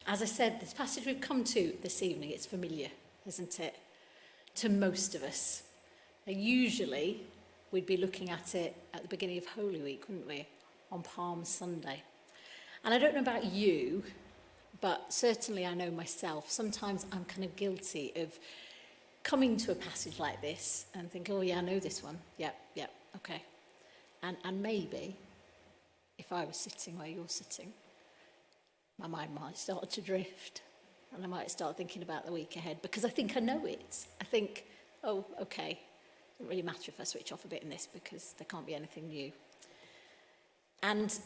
As I said, this passage we've come to this evening, it's familiar, isn't it? To most of us. Usually, we'd be looking at it at the beginning of Holy Week, wouldn't we? On Palm Sunday. And I don't know about you, but certainly I know myself. Sometimes I'm kind of guilty of coming to a passage like this and think, oh yeah, I know this one. Yep, okay. And maybe, if I was sitting where you're sitting, my mind might start to drift and I might start thinking about the week ahead because I think I know it. I think, oh, okay, it doesn't really matter if I switch off a bit in this because there can't be anything new. And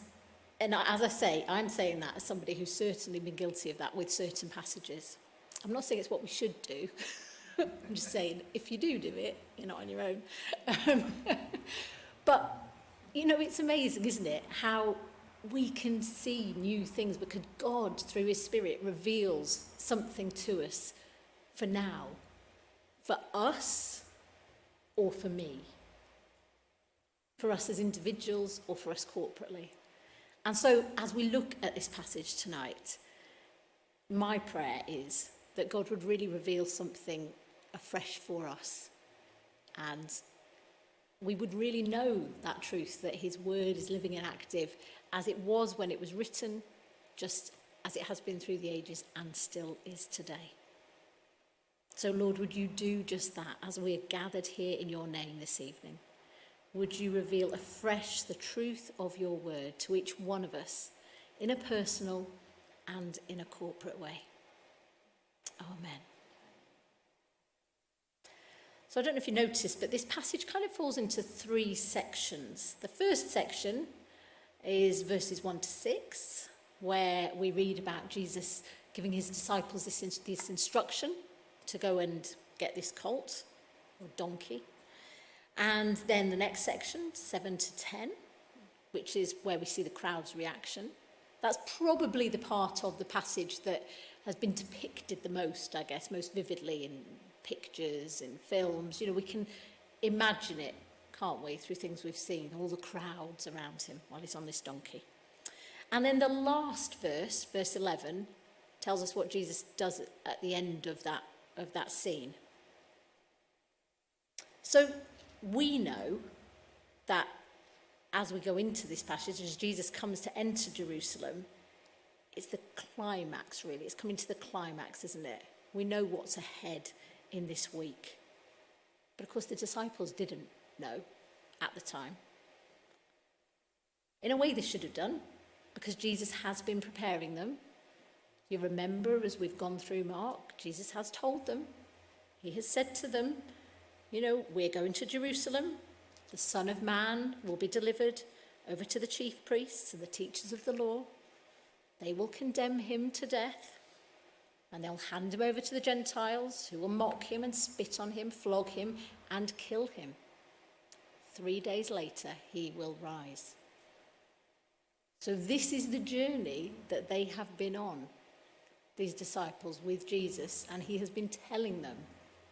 as I say, I'm saying that as somebody who's certainly been guilty of that with certain passages. I'm not saying it's what we should do. I'm just saying, if you do it, you're not on your own. But, you know, it's amazing, isn't it, how we can see new things because God, through his Spirit, reveals something to us for now, for us or for me, for us as individuals or for us corporately. And so as we look at this passage tonight, my prayer is that God would really reveal something afresh for us and we would really know that truth, that his word is living and active as it was when it was written, just as it has been through the ages and still is today. So Lord, would you do just that as we are gathered here in your name this evening? Would you reveal afresh the truth of your word to each one of us in a personal and in a corporate way? Amen. So I don't know if you noticed, but this passage kind of falls into three sections. The first section is verses 1 to 6, where we read about Jesus giving his disciples this instruction to go and get this colt or donkey. And then the next section, 7 to 10, which is where we see the crowd's reaction. That's probably the part of the passage that has been depicted the most, I guess, most vividly in pictures, in films. You know, we can imagine it, can't we, through things we've seen, all the crowds around him while he's on this donkey. And then the last verse, verse 11, tells us what Jesus does at the end of that scene. So we know that as we go into this passage, as Jesus comes to enter Jerusalem, it's the climax, really. It's coming to the climax, isn't it? We know what's ahead in this week. But of course, the disciples didn't know at the time. In a way, they should have done, because Jesus has been preparing them. You remember, as we've gone through Mark, Jesus has told them. He has said to them, you know, we're going to Jerusalem. The Son of Man will be delivered over to the chief priests and the teachers of the law. They will condemn him to death, and they'll hand him over to the Gentiles, who will mock him and spit on him, flog him, and kill him. 3 days later, he will rise. So this is the journey that they have been on, these disciples with Jesus, and he has been telling them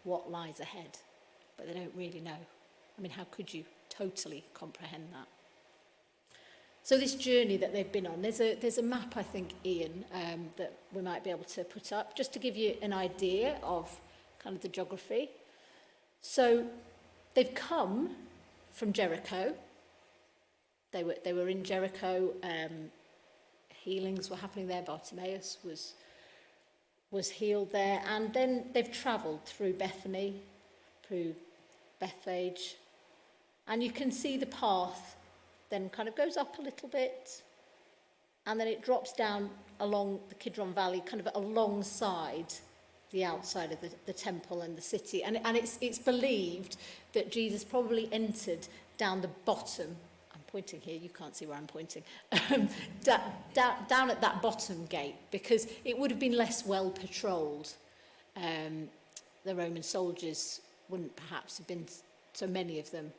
what lies ahead, but they don't really know. I mean, how could you totally comprehend that? So this journey that they've been on, there's a map, I think, Ian, that we might be able to put up, just to give you an idea of kind of the geography. So they've come from Jericho. They were in Jericho. Healings were happening there. Bartimaeus was healed there. And then they've travelled through Bethany, through Bethphage. And you can see the path then kind of goes up a little bit, and then it drops down along the Kidron Valley, kind of alongside the outside of the temple and the city. And it's believed that Jesus probably entered down the bottom. I'm pointing here, you can't see where I'm pointing. Down at that bottom gate, because it would have been less well patrolled. The Roman soldiers wouldn't perhaps have been so many of them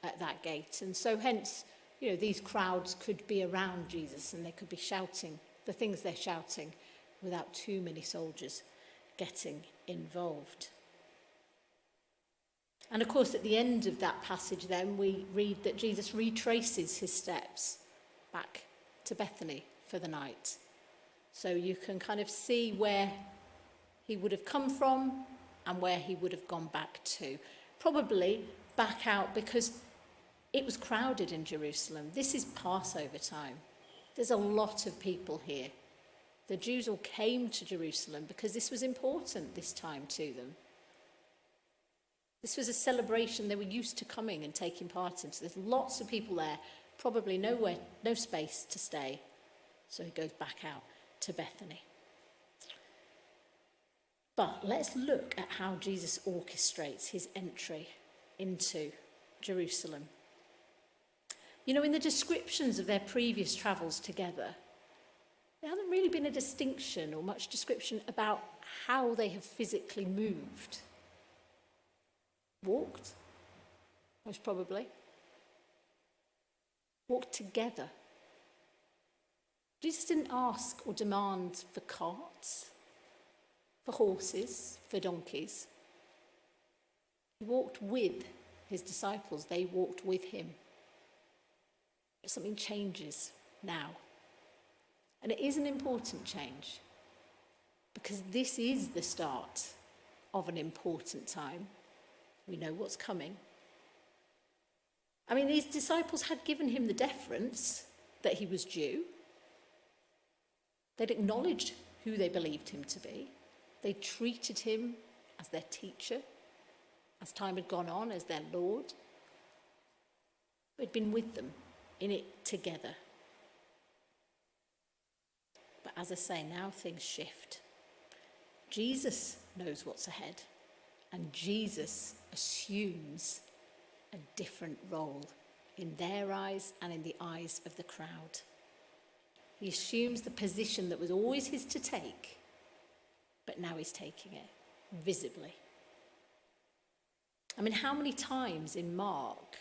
at that gate. And so hence, you know, these crowds could be around Jesus and they could be shouting the things they're shouting without too many soldiers getting involved. And of course, at the end of that passage then, we read that Jesus retraces his steps back to Bethany for the night. So you can kind of see where he would have come from and where he would have gone back to. Probably back out because it was crowded in Jerusalem. This is Passover time. There's a lot of people here. The Jews all came to Jerusalem because this was important this time to them. This was a celebration they were used to coming and taking part in. So there's lots of people there, probably nowhere, no space to stay. So he goes back out to Bethany. But let's look at how Jesus orchestrates his entry into Jerusalem. You know, in the descriptions of their previous travels together, there hasn't really been a distinction or much description about how they have physically moved. Walked, most probably. Walked together. Jesus didn't ask or demand for carts, for horses, for donkeys. He walked with his disciples. They walked with him. But something changes now. And it is an important change because this is the start of an important time. We know what's coming. I mean, these disciples had given him the deference that he was due. They'd acknowledged who they believed him to be. They treated him as their teacher, as time had gone on, as their Lord. He'd been with them in it together. But as I say, now things shift. Jesus knows what's ahead, and Jesus assumes a different role in their eyes and in the eyes of the crowd. He assumes the position that was always his to take, but now he's taking it visibly. I mean, how many times in Mark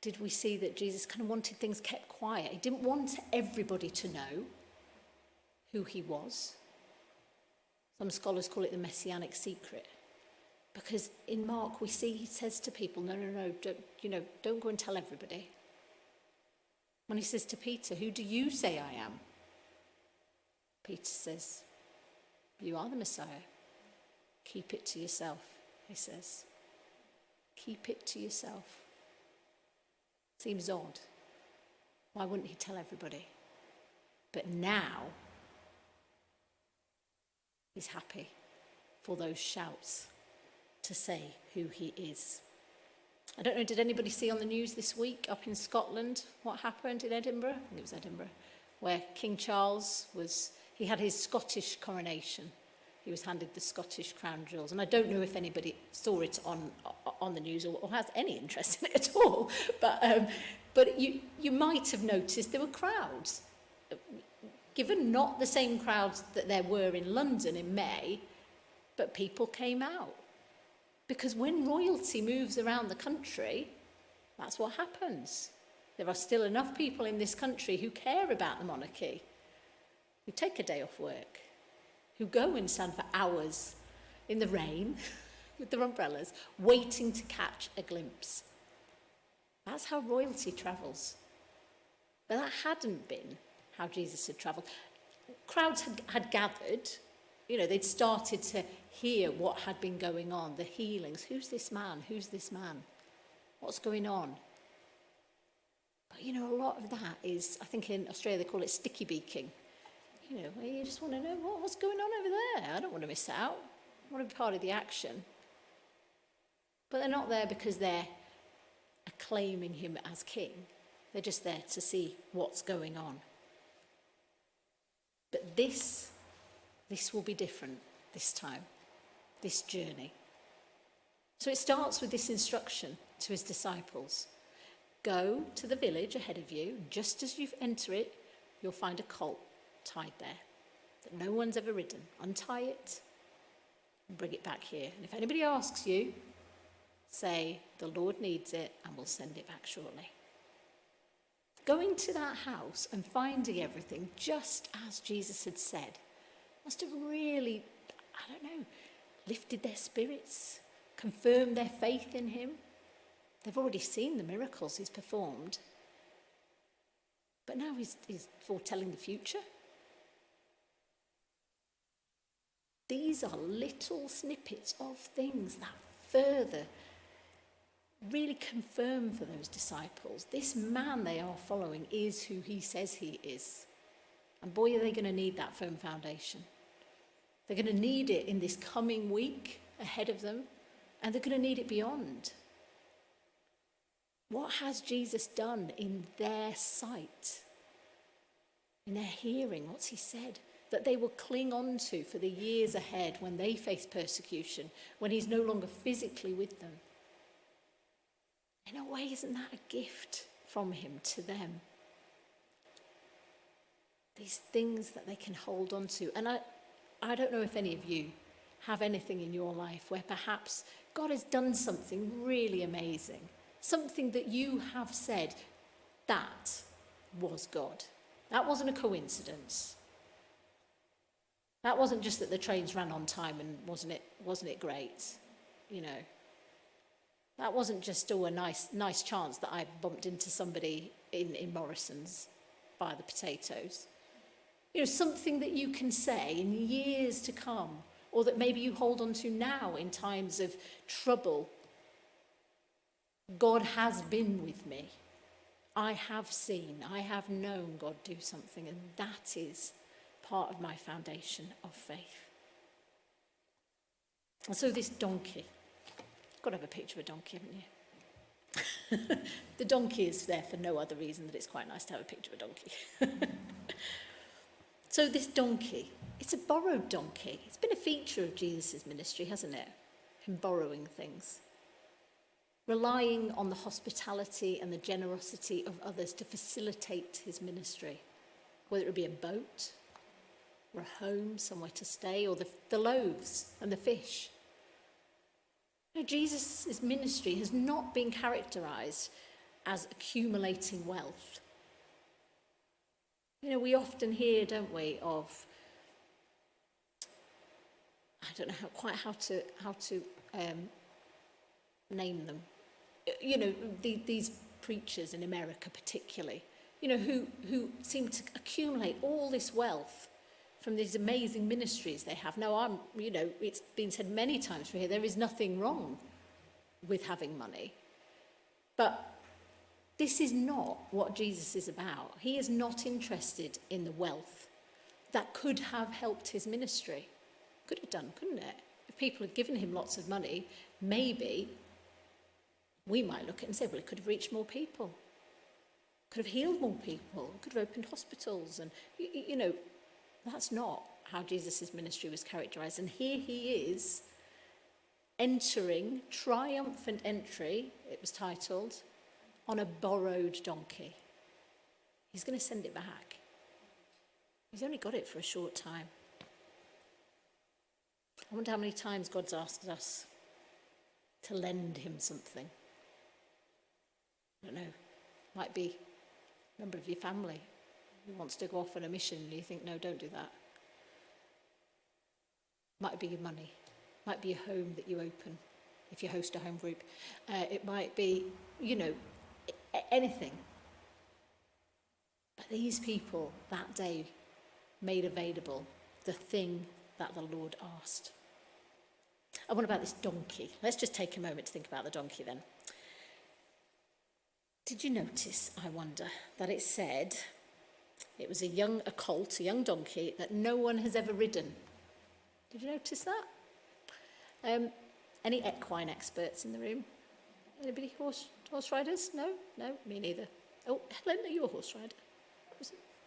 did we see that Jesus kind of wanted things kept quiet? He didn't want everybody to know who he was. Some scholars call it the messianic secret. Because in Mark we see he says to people, no, don't go and tell everybody. When he says to Peter, who do you say I am? Peter says, you are the Messiah. Keep it to yourself, he says. Keep it to yourself. Seems odd. Why wouldn't he tell everybody? But now, he's happy for those shouts to say who he is. I don't know, did anybody see on the news this week up in Scotland what happened in Edinburgh? I think it was Edinburgh, where King Charles he had his Scottish coronation. He was handed the Scottish crown jewels. And I don't know if anybody saw it on the news or has any interest in it at all. But you might have noticed there were crowds. Given not the same crowds that there were in London in May, but people came out. Because when royalty moves around the country, that's what happens. There are still enough people in this country who care about the monarchy, who take a day off work, who go and stand for hours in the rain with their umbrellas, waiting to catch a glimpse. That's how royalty travels. But that hadn't been how Jesus had travelled. Crowds had gathered. You know, they'd started to hear what had been going on, the healings. Who's this man? Who's this man? What's going on? But, you know, a lot of that is, I think in Australia they call it sticky beaking. You know, where you just want to know what's going on over there. I don't want to miss out. I want to be part of the action. But they're not there because they're acclaiming him as king. They're just there to see what's going on. But this will be different this time, this journey. So it starts with this instruction to his disciples. Go to the village ahead of you. Just as you enter it, you'll find a colt tied there that no one's ever ridden. Untie it and bring it back here. And if anybody asks you, say, the Lord needs it and we'll send it back shortly. Going to that house and finding everything just as Jesus had said must have really, lifted their spirits, confirmed their faith in him. They've already seen the miracles he's performed. But now he's foretelling the future. These are little snippets of things that further really confirm for those disciples, this man they are following is who he says he is. And boy, are they going to need that firm foundation. They're going to need it in this coming week ahead of them, and they're going to need it beyond. What has Jesus done in their sight, in their hearing? What's he said that they will cling on to for the years ahead when they face persecution, when he's no longer physically with them? In a way, isn't that a gift from him to them? These things that they can hold on to. And I don't know if any of you have anything in your life where perhaps God has done something really amazing, something that you have said, that was God. That wasn't a coincidence. That wasn't just that the trains ran on time and wasn't it great, you know. That wasn't just a nice chance that I bumped into somebody in Morrison's by the potatoes. You know, something that you can say in years to come, or that maybe you hold on to now in times of trouble. God has been with me. I have seen, I have known God do something, and that is part of my foundation of faith. And so this donkey, you've got to have a picture of a donkey, haven't you? The donkey is there for no other reason than it's quite nice to have a picture of a donkey. So this donkey, it's a borrowed donkey. It's been a feature of Jesus' ministry, hasn't it? Him borrowing things. Relying on the hospitality and the generosity of others to facilitate his ministry. Whether it be a boat, or a home, somewhere to stay, or the loaves and the fish. You know, Jesus' ministry has not been characterised as accumulating wealth. You know, we often hear, don't we, of, I don't know how to name them. You know, these preachers in America particularly, you know, who seem to accumulate all this wealth from these amazing ministries they have. Now, you know, it's been said many times from here, there is nothing wrong with having money. But this is not what Jesus is about. He is not interested in the wealth that could have helped his ministry. Could have done, couldn't it? If people had given him lots of money, maybe we might look at it and say, well, it could have reached more people. Could have healed more people. Could have opened hospitals. And, you know, that's not how Jesus' ministry was characterised. And here he is entering, triumphant entry, it was titled, on a borrowed donkey. He's going to send it back. He's only got it for a short time. I wonder how many times God's asked us to lend him something. I don't know. Might be a member of your family who wants to go off on a mission and you think, no, don't do that. Might be your money. Might be a home that you open if you host a home group. It might be, you know, anything. But these people that day made available the thing that the Lord asked. And what about this donkey? Let's just take a moment to think about the donkey then. Did you notice, I wonder, that it said it was a young donkey that no one has ever ridden? Did you notice that? Any equine experts in the room? Anybody horse riders? No, me neither. Oh, Helen, are you a horse rider?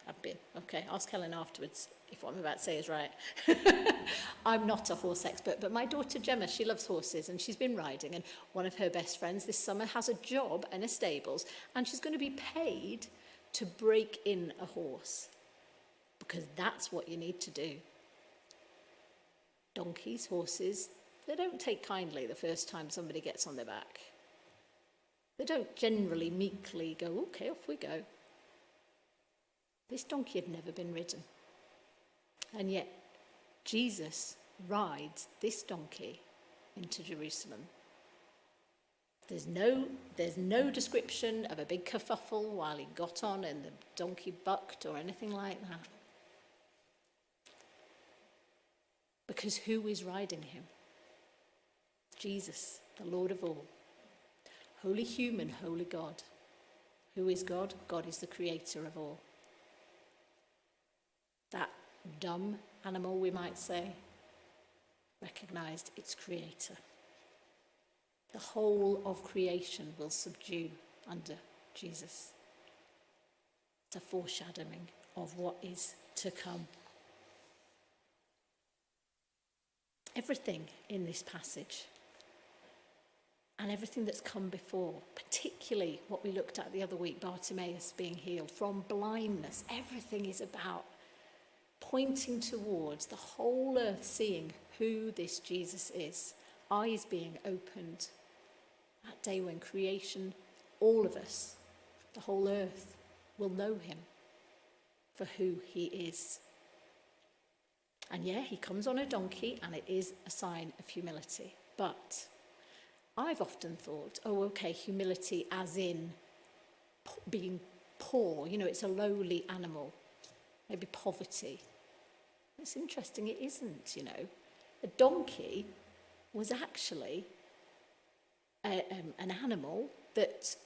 I've been. Okay, ask Helen afterwards if what I'm about to say is right. I'm not a horse expert, but my daughter Gemma, she loves horses and she's been riding, and one of her best friends this summer has a job in a stables and she's going to be paid to break in a horse because that's what you need to do. Donkeys, horses, they don't take kindly the first time somebody gets on their back. They don't generally meekly go, okay, off we go. This donkey had never been ridden. And yet, Jesus rides this donkey into Jerusalem. There's no description of a big kerfuffle while he got on and the donkey bucked or anything like that. Because who is riding him? Jesus, the Lord of all. Holy human, holy God. Who is God? God is the creator of all. That dumb animal, we might say, recognized its creator. The whole of creation will subdue under Jesus. It's a foreshadowing of what is to come. Everything in this passage and everything that's come before, particularly what we looked at the other week, Bartimaeus being healed from blindness, everything is about pointing towards the whole earth seeing who this Jesus is, eyes being opened. That day when creation, all of us, the whole earth, will know him for who he is. And yeah, he comes on a donkey, and it is a sign of humility. But I've often thought, oh, okay, humility as in being poor. You know, it's a lowly animal. Maybe poverty. It's interesting, it isn't, you know. A donkey was actually an animal that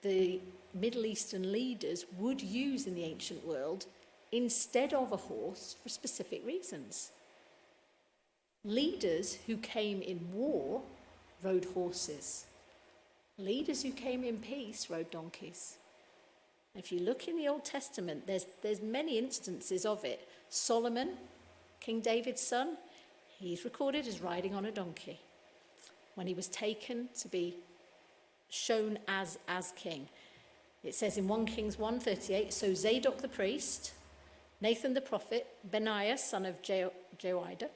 the Middle Eastern leaders would use in the ancient world instead of a horse for specific reasons. Leaders who came in war rode horses. Leaders who came in peace rode donkeys. If you look in the Old Testament, there's many instances of it. Solomon, King David's son, he's recorded as riding on a donkey when he was taken to be shown as king. It says in 1 Kings 1:38, so Zadok the priest, Nathan the prophet, Benaiah son of Jehoiada,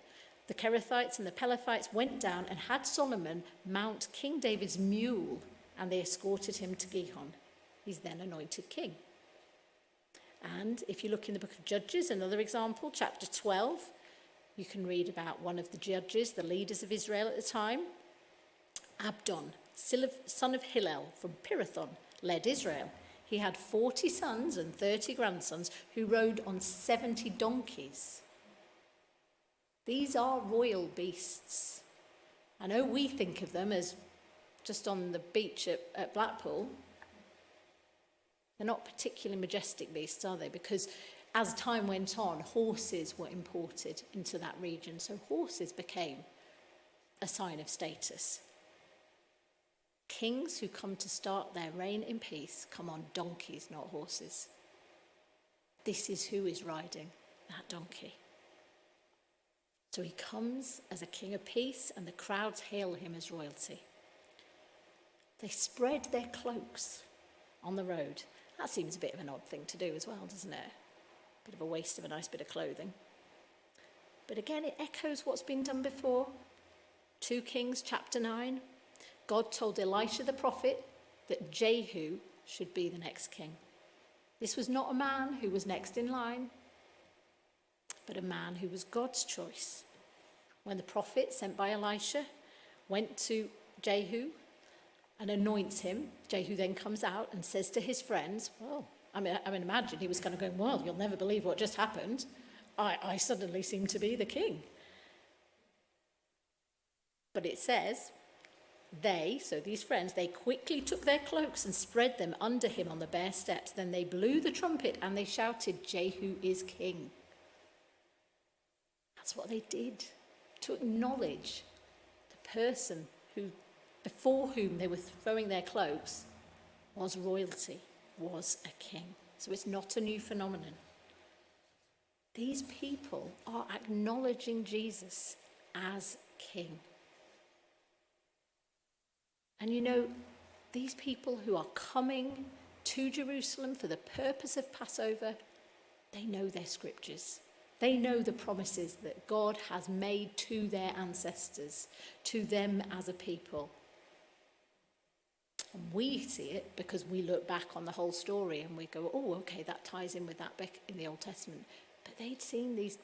the Kerethites and the Pelethites went down and had Solomon mount King David's mule, and they escorted him to Gihon. He's then anointed king. And if you look in the book of Judges, another example, chapter 12, you can read about one of the judges, the leaders of Israel at the time. Abdon, son of Hillel from Pirathon, led Israel. He had 40 sons and 30 grandsons who rode on 70 donkeys. These are royal beasts. I know we think of them as just on the beach at Blackpool. They're not particularly majestic beasts, are they? Because as time went on, horses were imported into that region. So horses became a sign of status. Kings who come to start their reign in peace come on donkeys, not horses. This is who is riding that donkey. So he comes as a king of peace, and the crowds hail him as royalty. They spread their cloaks on the road. That seems a bit of an odd thing to do as well, doesn't it? A bit of a waste of a nice bit of clothing. But again, it echoes what's been done before. 2 Kings chapter 9. God told Elisha the prophet that Jehu should be the next king. This was not a man who was next in line, but a man who was God's choice. When the prophet sent by Elisha went to Jehu and anoints him, Jehu then comes out and says to his friends, well, I mean, imagine he was kind of going, well, you'll never believe what just happened. I suddenly seem to be the king. But it says, so these friends, they quickly took their cloaks and spread them under him on the bare steps. Then they blew the trumpet and they shouted, Jehu is king. That's what they did, to acknowledge the person before whom they were throwing their cloaks was royalty, was a king. So it's not a new phenomenon. These people are acknowledging Jesus as king. And you know, these people who are coming to Jerusalem for the purpose of Passover, they know their scriptures. They know the promises that God has made to their ancestors, to them as a people. And we see it because we look back on the whole story and we go, oh, okay, that ties in with that back in the Old Testament. But they'd seen these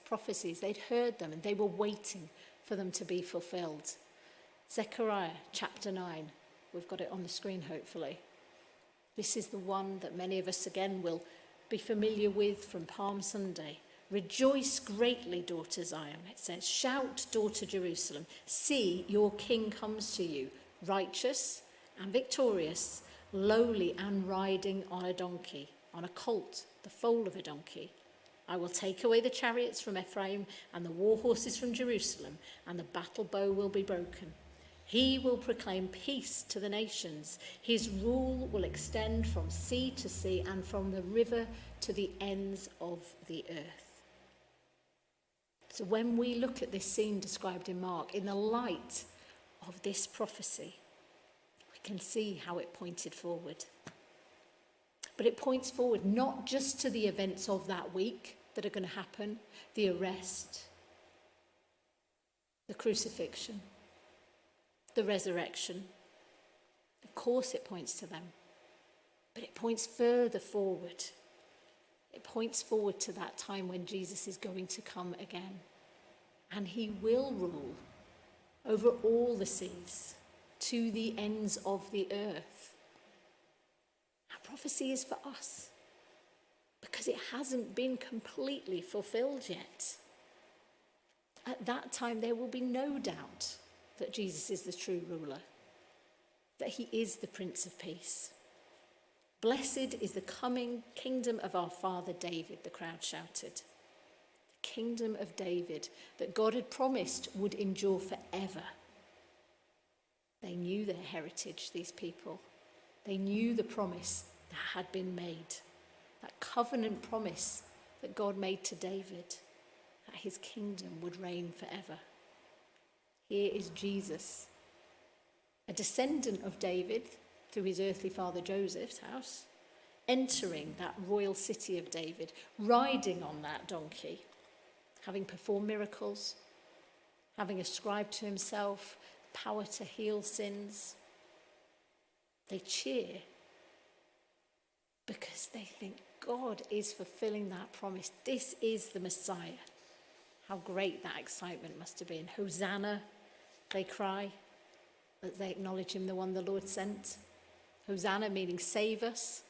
prophecies, they'd heard them, and they were waiting for them to be fulfilled. Zechariah chapter 9, we've got it on the screen hopefully. This is the one that many of us again will be familiar with from Palm Sunday, Rejoice greatly, daughter Zion, it says. Shout, daughter Jerusalem. See, your king comes to you, righteous and victorious, lowly and riding on a donkey, on a colt, the foal of a donkey. I will take away the chariots from Ephraim and the war horses from Jerusalem, and the battle bow will be broken. He will proclaim peace to the nations. His rule will extend from sea to sea and from the river to the ends of the earth. So when we look at this scene described in Mark, in the light of this prophecy, we can see how it pointed forward. But it points forward not just to the events of that week that are going to happen, the arrest, the crucifixion, the resurrection. Of course it points to them, but it points further forward. It points forward to that time when Jesus is going to come again, and he will rule over all the seas, to the ends of the earth. That prophecy is for us, because it hasn't been completely fulfilled yet. At that time, there will be no doubt that Jesus is the true ruler, that he is the Prince of Peace. Blessed is the coming kingdom of our father David, the crowd shouted. The kingdom of David that God had promised would endure forever. They knew their heritage, these people. They knew the promise that had been made, that covenant promise that God made to David, that his kingdom would reign forever. Here is Jesus, a descendant of David through his earthly father Joseph's house, entering that royal city of David, riding on that donkey, having performed miracles, having ascribed to himself power to heal sins. They cheer because they think God is fulfilling that promise. This is the Messiah. How great that excitement must have been. Hosanna, they cry as they acknowledge him, the one the Lord sent. Hosanna meaning save us.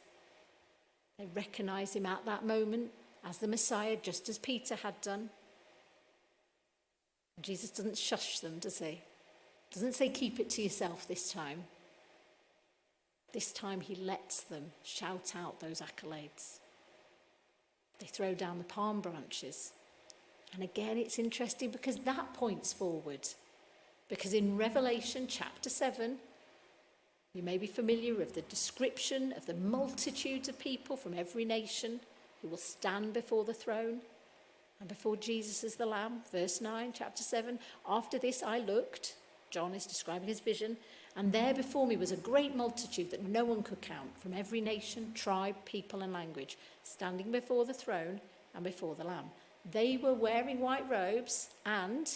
They recognize him at that moment as the Messiah, just as Peter had done. Jesus doesn't shush them, does he? Doesn't say keep it to yourself this time. This time he lets them shout out those accolades. They throw down the palm branches. And again, it's interesting because that points forward. Because in Revelation chapter 7, you may be familiar with the description of the multitudes of people from every nation who will stand before the throne and before Jesus as the Lamb. Verse 9, chapter 7, after this I looked, John is describing his vision, and there before me was a great multitude that no one could count, from every nation, tribe, people and language, standing before the throne and before the Lamb. They were wearing white robes and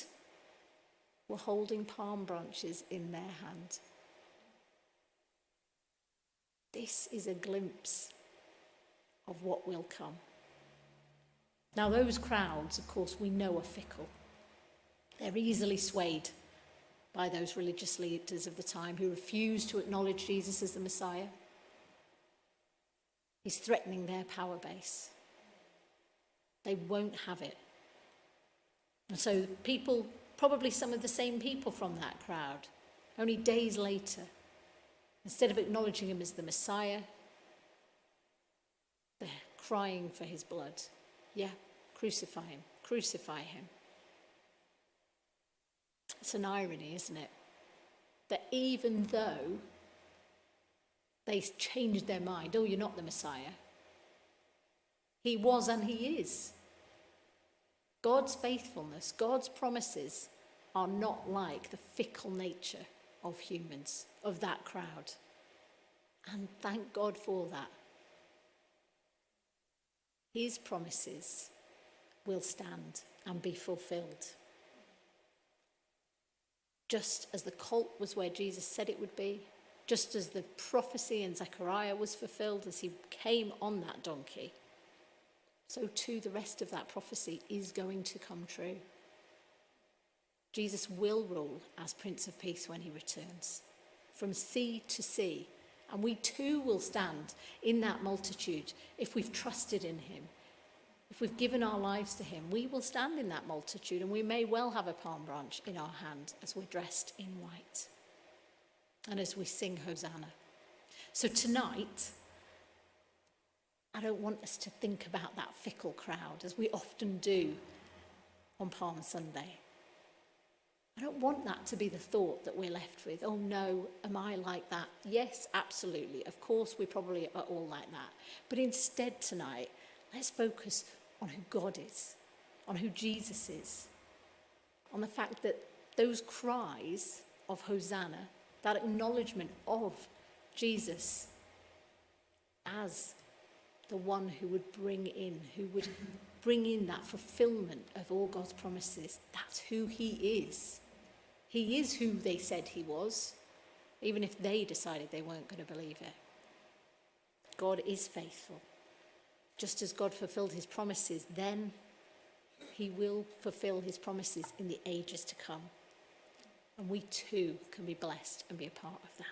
were holding palm branches in their hand. This is a glimpse of what will come. Now, those crowds, of course, we know are fickle. They're easily swayed by those religious leaders of the time who refuse to acknowledge Jesus as the Messiah. He's threatening their power base. They won't have it. And so people, probably some of the same people from that crowd, only days later, instead of acknowledging him as the Messiah, they're crying for his blood. Yeah, crucify him, crucify him. It's an irony, isn't it? That even though they changed their mind, oh, you're not the Messiah, he was and he is. God's faithfulness, God's promises are not like the fickle nature of humans, of that crowd. And thank God for that. His promises will stand and be fulfilled. Just as the colt was where Jesus said it would be, just as the prophecy in Zechariah was fulfilled as he came on that donkey, so too the rest of that prophecy is going to come true. Jesus will rule as Prince of Peace when he returns, from sea to sea. And we too will stand in that multitude if we've trusted in him, if we've given our lives to him, we will stand in that multitude, and we may well have a palm branch in our hand as we're dressed in white and as we sing Hosanna. So tonight, I don't want us to think about that fickle crowd as we often do on Palm Sunday. I don't want that to be the thought that we're left with. Oh no, am I like that? Yes, absolutely. Of course, we probably are all like that. But instead tonight, let's focus on who God is, on who Jesus is, on the fact that those cries of Hosanna, that acknowledgement of Jesus as the one who would bring in that fulfillment of all God's promises. That's who he is. He is who they said he was, even if they decided they weren't going to believe it. God is faithful. Just as God fulfilled his promises then, he will fulfill his promises in the ages to come. And we too can be blessed and be a part of that.